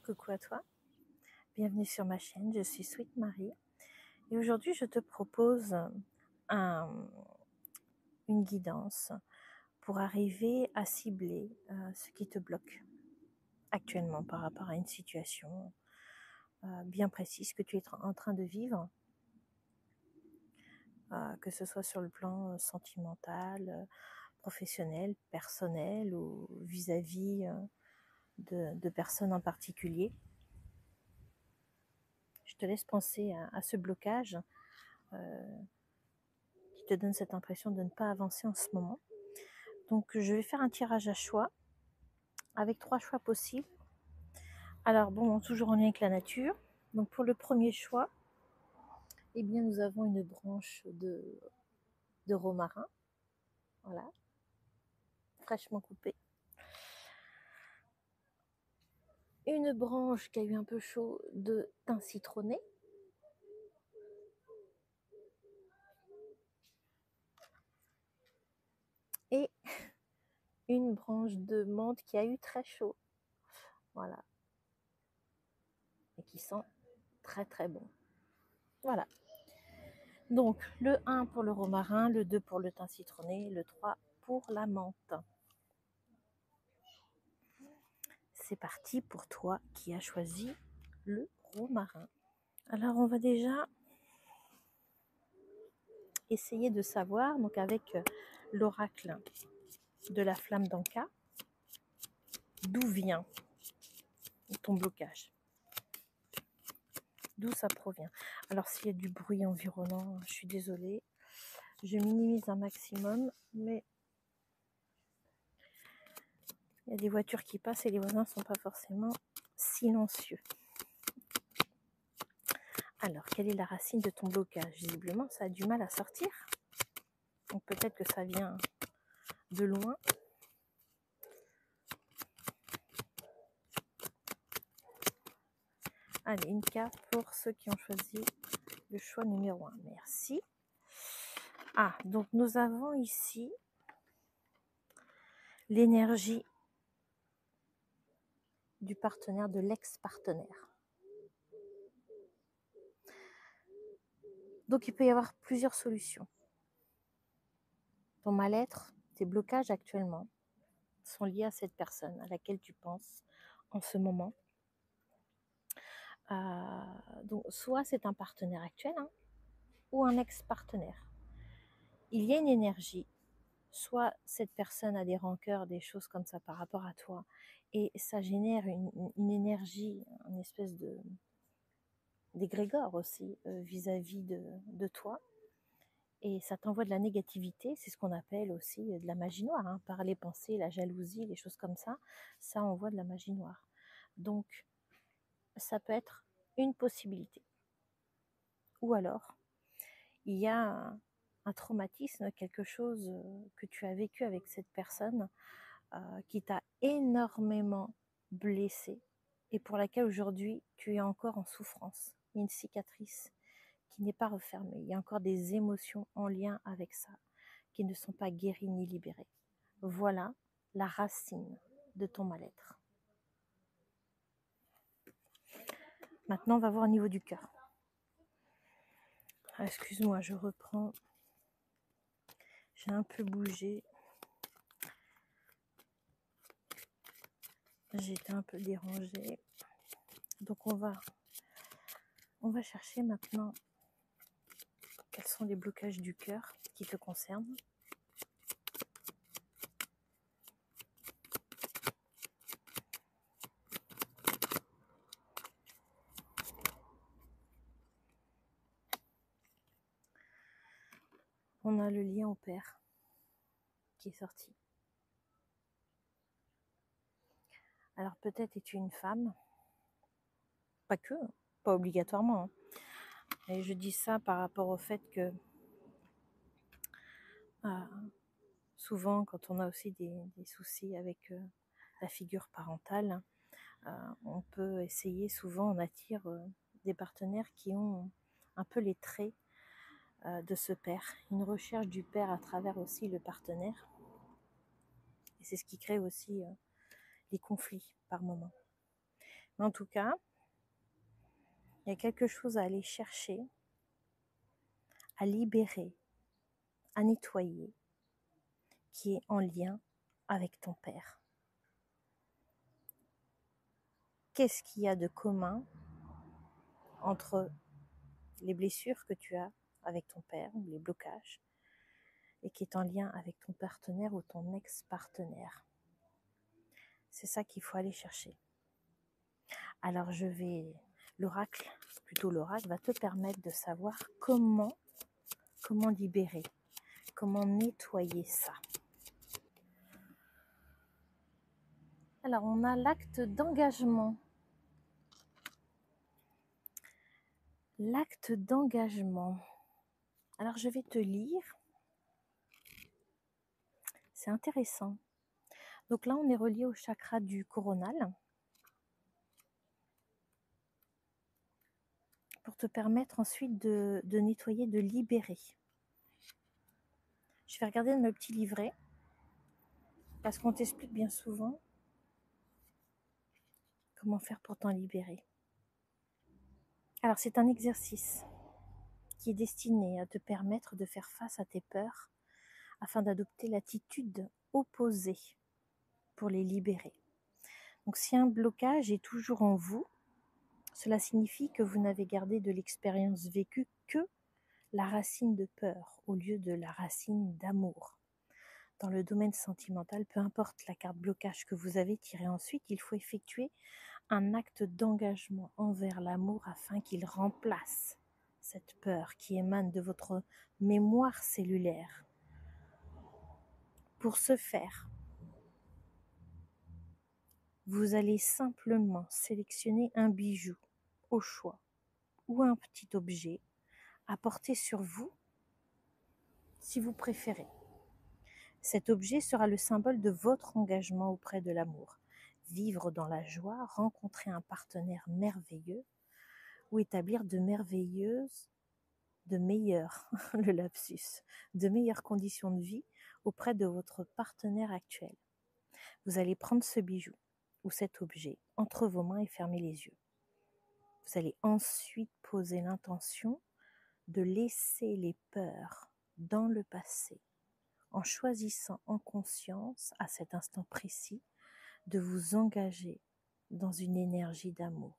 coucou à toi, bienvenue sur ma chaîne, je suis Sweet Marie et aujourd'hui je te propose une guidance pour arriver à cibler ce qui te bloque actuellement par rapport à une situation bien précise que tu es en train de vivre, que ce soit sur le plan sentimental, professionnel, personnel ou vis-à-vis de personnes en particulier. Je te laisse penser à ce blocage qui te donne cette impression de ne pas avancer en ce moment. Donc je vais faire un tirage à choix avec 3 choix possibles. Alors bon, toujours en lien avec la nature. Donc pour le premier choix, eh bien nous avons une branche de romarin, voilà, fraîchement coupée. Une branche qui a eu un peu chaud de thym citronné. Et une branche de menthe qui a eu très chaud. Voilà. Et qui sent très très bon. Voilà. Donc le 1 pour le romarin, le 2 pour le thym citronné, le 3 pour la menthe. C'est parti pour toi qui as choisi le romarin. Alors on va déjà essayer de savoir, donc avec l'oracle de la flamme d'Anka, d'où vient ton blocage, d'où ça provient. Alors s'il y a du bruit environnant, je suis désolée, je minimise un maximum, mais il y a des voitures qui passent et les voisins ne sont pas forcément silencieux. Alors, quelle est la racine de ton blocage? Visiblement, ça a du mal à sortir. Donc peut-être que ça vient de loin. Allez, une carte pour ceux qui ont choisi le choix numéro 1. Merci. Ah, donc nous avons ici l'énergie du partenaire, de l'ex-partenaire. Donc il peut y avoir plusieurs solutions. Ton mal-être, tes blocages actuellement sont liés à cette personne à laquelle tu penses en ce moment. Donc soit c'est un partenaire actuel, hein, ou un ex-partenaire. Il y a une énergie, soit cette personne a des rancœurs, des choses comme ça par rapport à toi, et ça génère une énergie, une espèce d'égrégore aussi vis-à-vis de toi, et ça t'envoie de la négativité. C'est ce qu'on appelle aussi de la magie noire, hein, par les pensées, la jalousie, les choses comme ça, ça envoie de la magie noire. Donc ça peut être une possibilité. Ou alors il y a un traumatisme, quelque chose que tu as vécu avec cette personne qui t'a énormément blessé et pour laquelle aujourd'hui tu es encore en souffrance. Il y a une cicatrice qui n'est pas refermée. Il y a encore des émotions en lien avec ça qui ne sont pas guéries ni libérées. Voilà la racine de ton mal-être. Maintenant, on va voir au niveau du cœur. Excuse-moi, je reprends. J'ai un peu bougé. J'ai été un peu dérangée. Donc on va chercher maintenant quels sont les blocages du cœur qui te concernent. On a le lien au père qui est sorti. Alors peut-être es-tu une femme, pas que, pas obligatoirement, hein. Et je dis ça par rapport au fait que souvent quand on a aussi des soucis avec la figure parentale, on peut essayer, souvent on attire des partenaires qui ont un peu les traits de ce père, une recherche du père à travers aussi le partenaire. Et c'est ce qui crée aussi les conflits par moment. En tout cas, il y a quelque chose à aller chercher, à libérer, à nettoyer, qui est en lien avec ton père. Qu'est-ce qu'il y a de commun entre les blessures que tu as avec ton père, ou les blocages, et qui est en lien avec ton partenaire ou ton ex-partenaire? C'est ça qu'il faut aller chercher. Alors l'oracle va te permettre de savoir comment libérer, comment nettoyer ça. Alors on a l'acte d'engagement. L'acte d'engagement. Alors je vais te lire. C'est intéressant. Donc là on est relié au chakra du coronal, pour te permettre ensuite de nettoyer, de libérer. Je vais regarder dans le petit livret, parce qu'on t'explique bien souvent comment faire pour t'en libérer. Alors c'est un exercice qui est destiné à te permettre de faire face à tes peurs afin d'adopter l'attitude opposée pour les libérer. Donc si un blocage est toujours en vous, cela signifie que vous n'avez gardé de l'expérience vécue que la racine de peur au lieu de la racine d'amour. Dans le domaine sentimental, peu importe la carte blocage que vous avez tirée ensuite, il faut effectuer un acte d'engagement envers l'amour afin qu'il remplace cette peur qui émane de votre mémoire cellulaire. Pour ce faire, vous allez simplement sélectionner un bijou au choix ou un petit objet à porter sur vous si vous préférez. Cet objet sera le symbole de votre engagement auprès de l'amour. Vivre dans la joie, rencontrer un partenaire merveilleux ou établir de meilleures, le lapsus, de meilleures conditions de vie auprès de votre partenaire actuel. Vous allez prendre ce bijou ou cet objet entre vos mains et fermer les yeux. Vous allez ensuite poser l'intention de laisser les peurs dans le passé, en choisissant en conscience, à cet instant précis, de vous engager dans une énergie d'amour.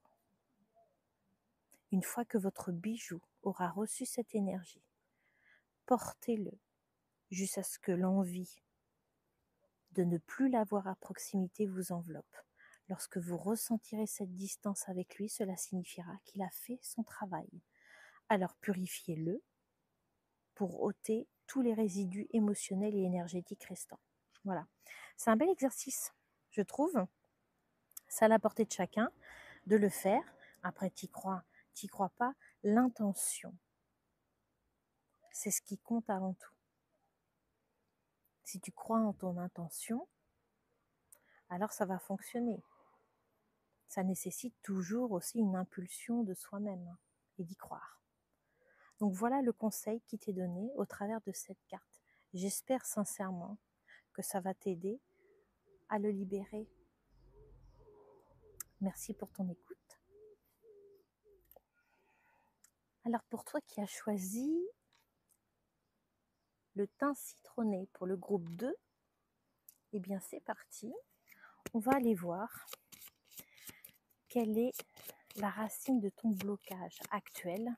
Une fois que votre bijou aura reçu cette énergie, portez-le jusqu'à ce que l'envie de ne plus l'avoir à proximité vous enveloppe. Lorsque vous ressentirez cette distance avec lui, cela signifiera qu'il a fait son travail. Alors purifiez-le pour ôter tous les résidus émotionnels et énergétiques restants. Voilà. C'est un bel exercice, je trouve. C'est à la portée de chacun de le faire. Après, t'y crois pas, l'intention, c'est ce qui compte avant tout. Si tu crois en ton intention, alors ça va fonctionner. Ça nécessite toujours aussi une impulsion de soi-même et d'y croire. Donc voilà le conseil qui t'est donné au travers de cette carte. J'espère sincèrement que ça va t'aider à le libérer. Merci pour ton écoute. Alors pour toi qui as choisi le thym citronné pour le groupe 2, eh bien c'est parti. On va aller voir quelle est la racine de ton blocage actuel.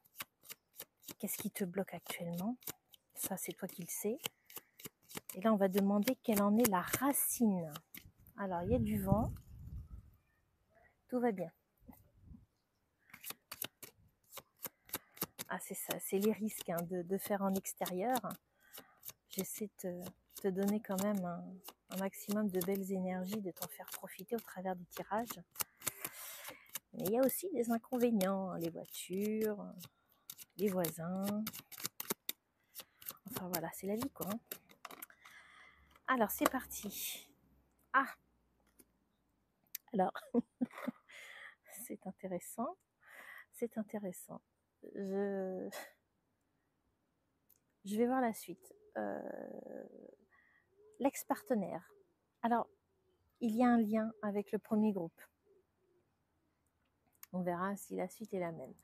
Qu'est-ce qui te bloque actuellement? Ça, c'est toi qui le sais. Et là, on va demander quelle en est la racine. Alors, il y a du vent. Tout va bien. Ah, c'est ça, c'est les risques de faire en extérieur. J'essaie de te donner quand même un maximum de belles énergies, de t'en faire profiter au travers du tirage. Mais il y a aussi des inconvénients, les voitures, les voisins. Enfin voilà, c'est la vie quoi. Alors c'est parti. Ah, alors c'est intéressant, c'est intéressant. Je vais voir la suite. L'ex-partenaire. Alors, il y a un lien avec le premier groupe. On verra si la suite est la même.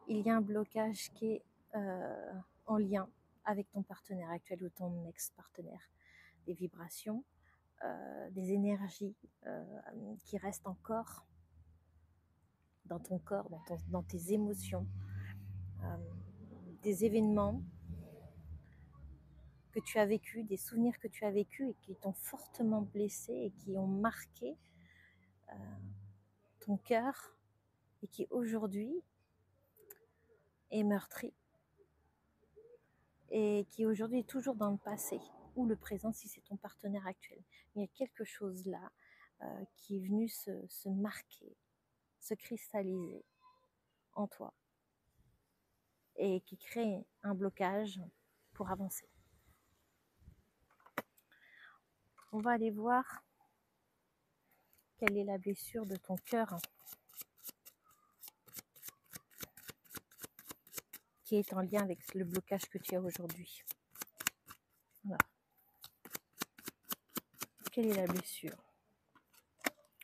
Il y a un blocage qui est en lien avec ton partenaire actuel ou ton ex-partenaire. Des vibrations, des énergies qui restent encore dans ton corps, dans tes émotions, des événements que tu as vécu, des souvenirs que tu as vécus et qui t'ont fortement blessé et qui ont marqué ton cœur et qui aujourd'hui est meurtri et qui aujourd'hui est toujours dans le passé ou le présent si c'est ton partenaire actuel. Il y a quelque chose là qui est venu se marquer, se cristalliser en toi et qui crée un blocage pour avancer. On va aller voir quelle est la blessure de ton cœur qui est en lien avec le blocage que tu as aujourd'hui. Voilà. Quelle est la blessure?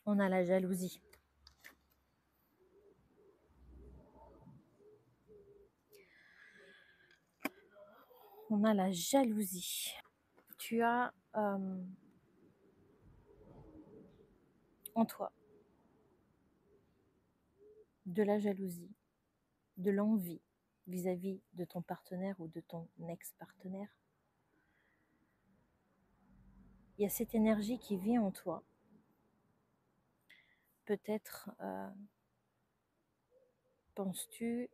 On a la jalousie. On a la jalousie. Tu as en toi de la jalousie, de l'envie vis-à-vis de ton partenaire ou de ton ex-partenaire. Il y a cette énergie qui vient en toi. Peut-être penses-tu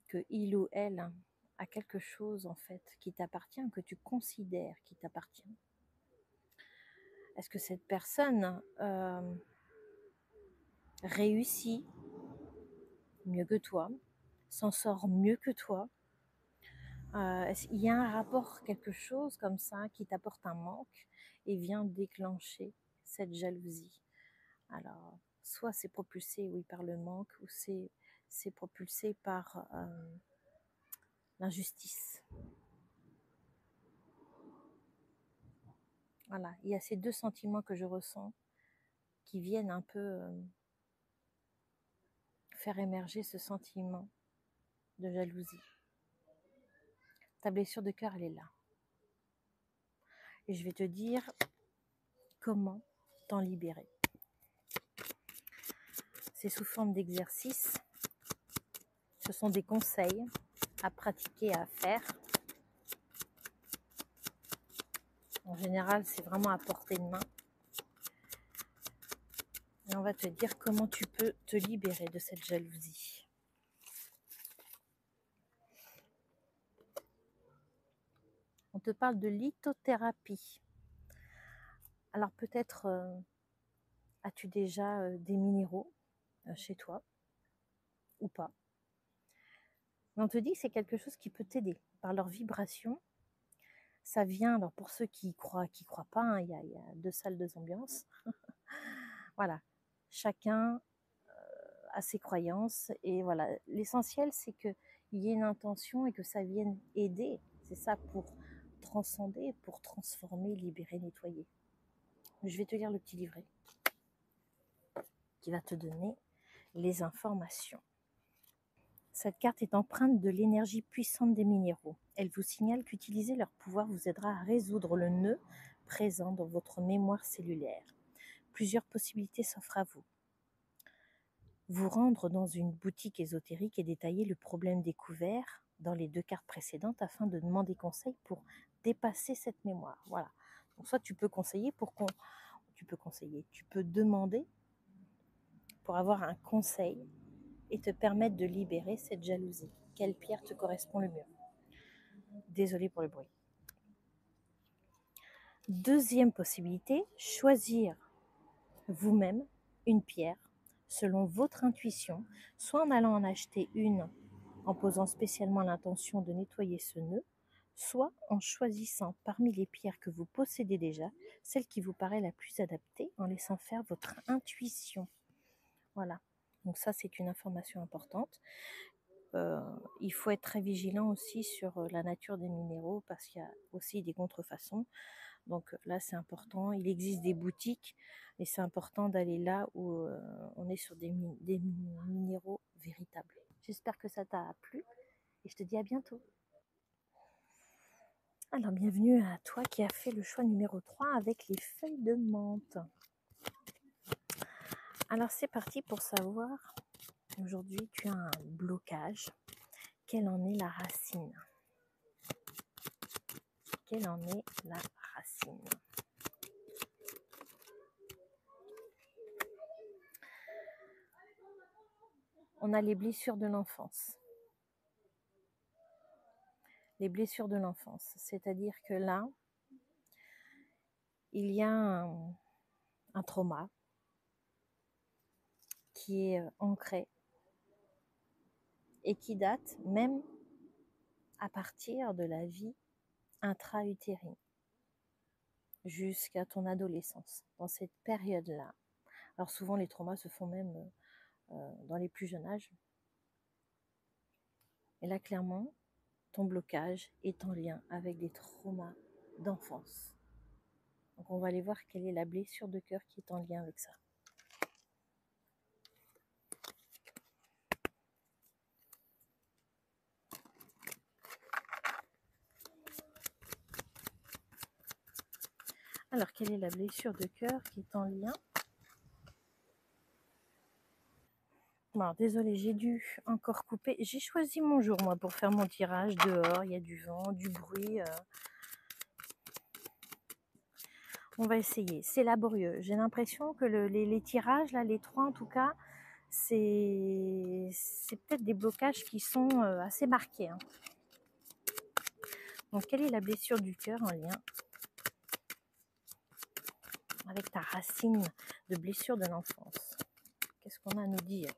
que il ou elle a quelque chose en fait qui t'appartient, que tu considères qui t'appartient. Est-ce que cette personne réussit mieux que toi, s'en sort mieux que toi? Il y a un rapport, quelque chose comme ça qui t'apporte un manque et vient déclencher cette jalousie. Alors, soit c'est propulsé, oui, par le manque, ou c'est propulsé par l'injustice. Voilà, il y a ces deux sentiments que je ressens qui viennent un peu faire émerger ce sentiment de jalousie. Ta blessure de cœur, elle est là. Et je vais te dire comment t'en libérer. C'est sous forme d'exercice. Ce sont des conseils à pratiquer, à faire. En général, c'est vraiment à portée de main. Et on va te dire comment tu peux te libérer de cette jalousie. On te parle de lithothérapie. Alors peut-être as-tu déjà des minéraux chez toi ou pas. Mais on te dit que c'est quelque chose qui peut t'aider par leur vibration. Ça vient, alors pour ceux qui croient pas, hein, il y a deux salles, deux ambiances. Voilà, chacun a ses croyances et voilà. L'essentiel, c'est qu'il y ait une intention et que ça vienne aider. C'est ça, pour transcender, pour transformer, libérer, nettoyer. Je vais te lire le petit livret qui va te donner les informations. Cette carte est empreinte de l'énergie puissante des minéraux. Elle vous signale qu'utiliser leur pouvoir vous aidera à résoudre le nœud présent dans votre mémoire cellulaire. Plusieurs possibilités s'offrent à vous. Vous rendre dans une boutique ésotérique et détailler le problème découvert dans les deux cartes précédentes afin de demander conseil pour dépasser cette mémoire. Voilà. Donc soit tu peux conseiller tu peux demander pour avoir un conseil et te permettre de libérer cette jalousie. Quelle pierre te correspond le mieux? Désolée pour le bruit. Deuxième possibilité, choisir vous-même une pierre selon votre intuition, soit en allant en acheter une en posant spécialement l'intention de nettoyer ce nœud, soit en choisissant parmi les pierres que vous possédez déjà, celle qui vous paraît la plus adaptée en laissant faire votre intuition. Voilà, donc ça c'est une information importante. Il faut être très vigilant aussi sur la nature des minéraux parce qu'il y a aussi des contrefaçons. Donc là, c'est important. Il existe des boutiques et c'est important d'aller là où on est sur des minéraux véritables. J'espère que ça t'a plu et je te dis à bientôt. Alors, bienvenue à toi qui as fait le choix numéro 3 avec les feuilles de menthe. Alors, c'est parti pour savoir. Aujourd'hui, tu as un blocage. Quelle en est la racine? Quelle en est la racine? On a les blessures de l'enfance. Les blessures de l'enfance, c'est-à-dire que là, il y a un trauma qui est ancré et qui date même à partir de la vie intra-utérine jusqu'à ton adolescence, dans cette période-là. Alors souvent, les traumas se font même dans les plus jeunes âges. Et là, clairement, ton blocage est en lien avec des traumas d'enfance. Donc on va aller voir quelle est la blessure de cœur qui est en lien avec ça. Alors, quelle est la blessure de cœur qui est en lien? Bon, désolée, j'ai dû encore couper. J'ai choisi mon jour, moi, pour faire mon tirage dehors. Il y a du vent, du bruit. On va essayer. C'est laborieux. J'ai l'impression que les tirages, là, les 3 en tout cas, c'est peut-être des blocages qui sont assez marqués. Hein. Donc, quelle est la blessure du cœur en lien avec ta racine de blessure de l'enfance? Qu'est-ce qu'on a à nous dire?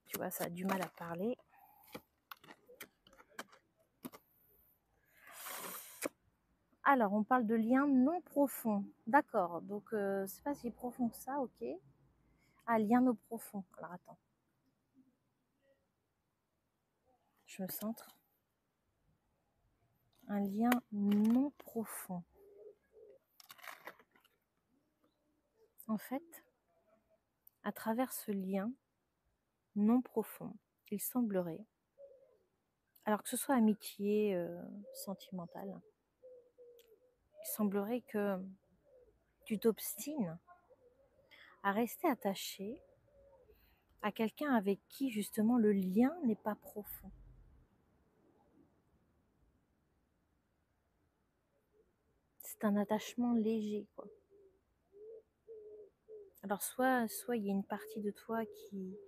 Tu vois, ça a du mal à parler. Alors, on parle de liens non profonds. D'accord, donc c'est pas si profond que ça, ok. Ah, lien non profond. Alors, attends. Je me centre. Un lien non profond. En fait, à travers ce lien non profond, il semblerait, alors que ce soit amitié, sentimentale, il semblerait que tu t'obstines à rester attaché à quelqu'un avec qui justement le lien n'est pas profond. C'est un attachement léger, quoi. Alors soit il y a une partie de toi qui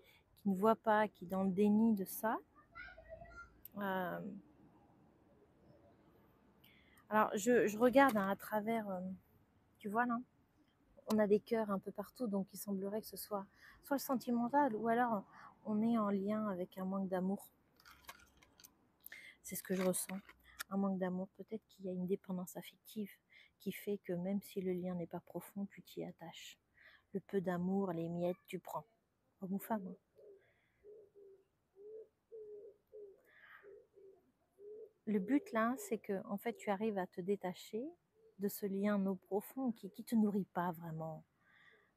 ne voit pas, qui est dans le déni de ça. Alors je regarde hein, à travers, tu vois là, on a des cœurs un peu partout, donc il semblerait que ce soit le sentimental ou alors on est en lien avec un manque d'amour. C'est ce que je ressens, un manque d'amour. Peut-être qu'il y a une dépendance affective qui fait que même si le lien n'est pas profond, tu t'y attaches. Le peu d'amour, les miettes, tu prends. Homme ou femme. Hein. Le but là, c'est que en fait, tu arrives à te détacher de ce lien non profond qui te nourrit pas vraiment.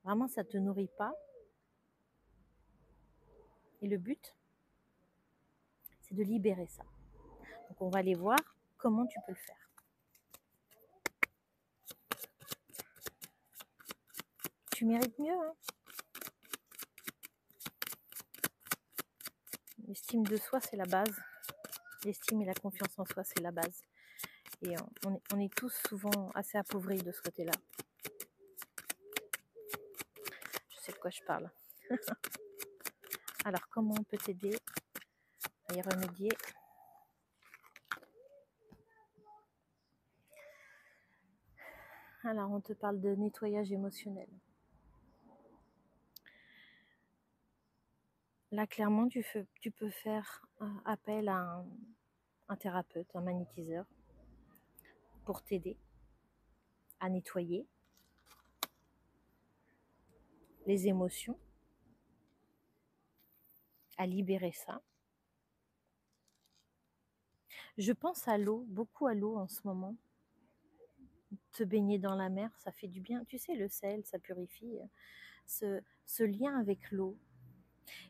Vraiment, ça te nourrit pas. Et le but, c'est de libérer ça. Donc, on va aller voir comment tu peux le faire. Tu mérites mieux. Hein. L'estime de soi, c'est la base. L'estime et la confiance en soi, c'est la base. Et on est tous souvent assez appauvris de ce côté-là. Je sais de quoi je parle. Alors, comment on peut t'aider à y remédier? Alors, on te parle de nettoyage émotionnel. Là, clairement, tu peux faire appel à un thérapeute, un magnétiseur, pour t'aider à nettoyer les émotions, à libérer ça. Je pense à l'eau, beaucoup à l'eau en ce moment. te baigner dans la mer, ça fait du bien. Tu sais, le sel, ça purifie. Ce lien avec l'eau.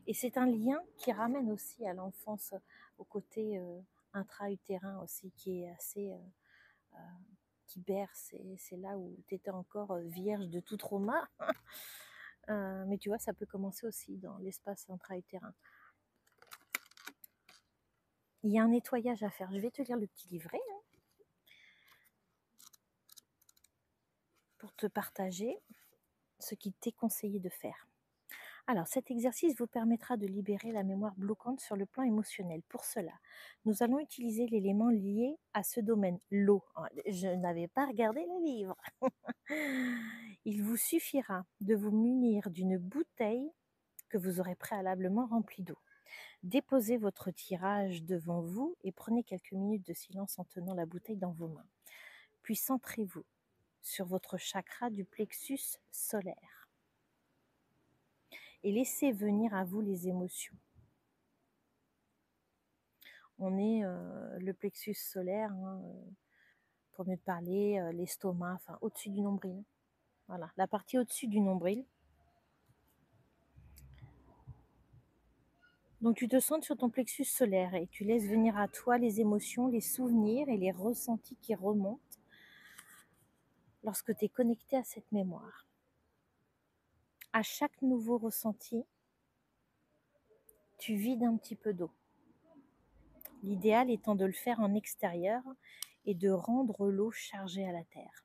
Et c'est un lien qui ramène aussi à l'enfance, au côté intra-utérin aussi, qui est assez... qui berce. C'est là où tu étais encore vierge de tout trauma. Mais tu vois, ça peut commencer aussi dans l'espace intra-utérin. Il y a un nettoyage à faire. Je vais te lire le petit livret hein, pour te partager ce qui t'est conseillé de faire. Alors, cet exercice vous permettra de libérer la mémoire bloquante sur le plan émotionnel. Pour cela, nous allons utiliser l'élément lié à ce domaine, l'eau. Je n'avais pas regardé le livre. Il vous suffira de vous munir d'une bouteille que vous aurez préalablement remplie d'eau. Déposez votre tirage devant vous et prenez quelques minutes de silence en tenant la bouteille dans vos mains. Puis centrez-vous sur votre chakra du plexus solaire et laissez venir à vous les émotions. On est le plexus solaire, hein, pour mieux te parler, l'estomac, enfin au-dessus du nombril. Voilà, la partie au-dessus du nombril. Donc tu te centres sur ton plexus solaire et tu laisses venir à toi les émotions, les souvenirs et les ressentis qui remontent lorsque tu es connecté à cette mémoire. À chaque nouveau ressenti, tu vides un petit peu d'eau. L'idéal étant de le faire en extérieur et de rendre l'eau chargée à la terre.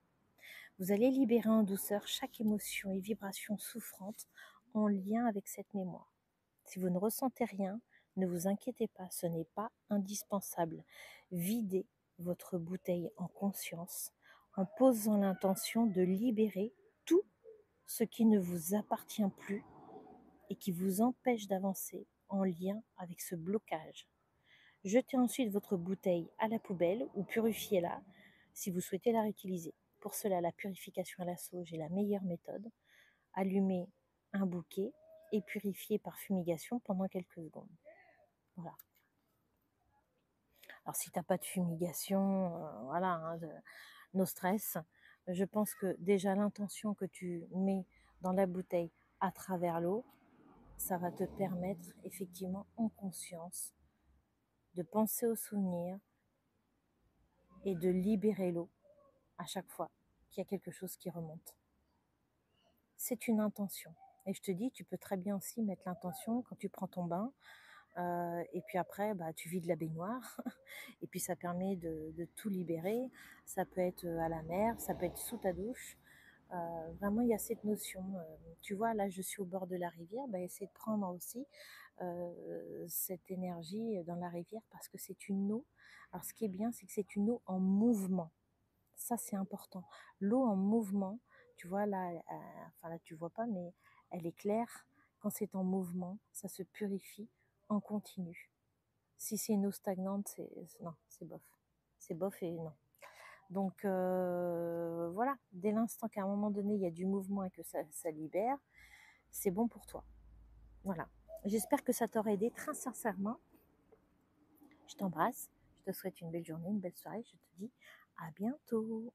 Vous allez libérer en douceur chaque émotion et vibration souffrante en lien avec cette mémoire. Si vous ne ressentez rien, ne vous inquiétez pas, ce n'est pas indispensable. Videz votre bouteille en conscience en posant l'intention de libérer tout ce qui ne vous appartient plus et qui vous empêche d'avancer en lien avec ce blocage. Jetez ensuite votre bouteille à la poubelle ou purifiez-la si vous souhaitez la réutiliser. Pour cela, la purification à la sauge est la meilleure méthode. Allumez un bouquet et purifiez par fumigation pendant quelques secondes. Voilà. Alors si tu n'as pas de fumigation, voilà, hein, no stress. Je pense que déjà l'intention que tu mets dans la bouteille à travers l'eau, ça va te permettre effectivement en conscience de penser aux souvenirs et de libérer l'eau à chaque fois qu'il y a quelque chose qui remonte. C'est une intention. Et je te dis, tu peux très bien aussi mettre l'intention quand tu prends ton bain. Et puis après, tu vides la baignoire. Et puis ça permet de tout libérer. Ça peut être à la mer, ça peut être sous ta douche. Vraiment, il y a cette notion. Tu vois, là, je suis au bord de la rivière. Essaie de prendre aussi cette énergie dans la rivière parce que c'est une eau. Alors, ce qui est bien, c'est que c'est une eau en mouvement. Ça, c'est important. L'eau en mouvement, tu vois, là, enfin là, tu vois pas, mais elle est claire. Quand c'est en mouvement, ça se purifie en continu. Si c'est une eau stagnante, non, c'est bof. C'est bof et non. Donc, voilà, dès l'instant qu'à un moment donné, il y a du mouvement et que ça libère, c'est bon pour toi. Voilà. J'espère que ça t'aura aidé très sincèrement. Je t'embrasse. Je te souhaite une belle journée, une belle soirée. Je te dis à bientôt.